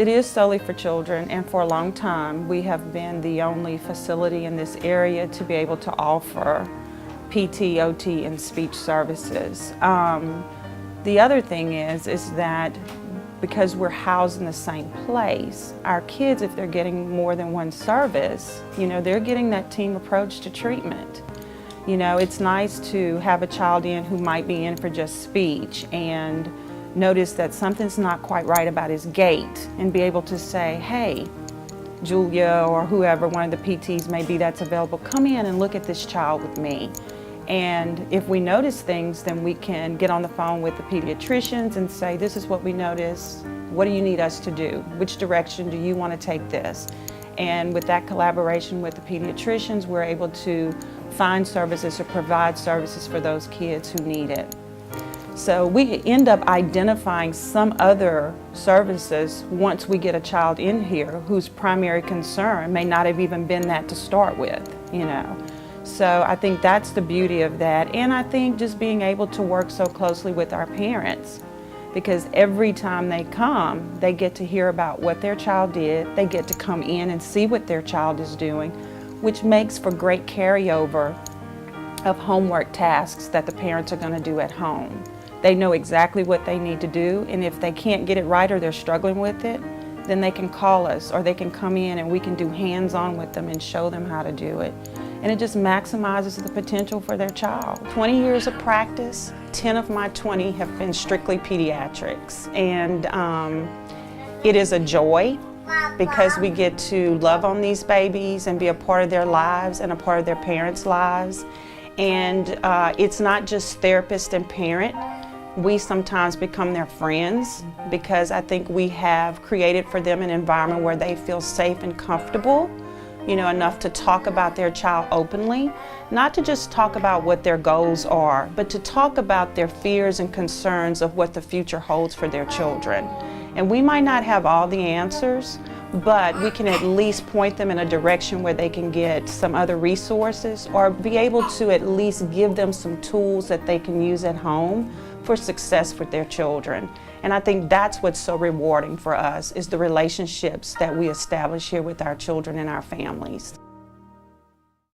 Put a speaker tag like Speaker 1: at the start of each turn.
Speaker 1: It is solely for children, and for a long time we have been the only facility in this area to be able to offer PT, OT, and speech services. The other thing is that because we're housed in the same place, our kids, if they're getting more than one service, they're getting that team approach to treatment. It's nice to have a child in who might be in for just speech and notice that something's not quite right about his gait and be able to say, hey, Julia or whoever, one of the PTs may be that's available, come in and look at this child with me. And if we notice things, then we can get on the phone with the pediatricians and say, this is what we noticed. What do you need us to do? Which direction do you want to take this? And with that collaboration with the pediatricians, we're able to find services or provide services for those kids who need it. So we end up identifying some other services once we get a child in here whose primary concern may not have even been that to start with, So I think that's the beauty of that, and I think just being able to work so closely with our parents, because every time they come, they get to hear about what their child did, they get to come in and see what their child is doing, which makes for great carryover of homework tasks that the parents are going to do at home. They know exactly what they need to do, and if they can't get it right or they're struggling with it, then they can call us or they can come in and we can do hands-on with them and show them how to do it. And it just maximizes the potential for their child. 20 years of practice, 10 of my 20 have been strictly pediatrics. And it is a joy because we get to love on these babies and be a part of their lives and a part of their parents' lives. And it's not just therapist and parent. We sometimes become their friends because I think we have created for them an environment where they feel safe and comfortable, enough to talk about their child openly, not to just talk about what their goals are, but to talk about their fears and concerns of what the future holds for their children. And we might not have all the answers, but we can at least point them in a direction where they can get some other resources or be able to at least give them some tools that they can use at home for success with their children. And I think that's what's so rewarding for us, is the relationships that we establish here with our children and our families.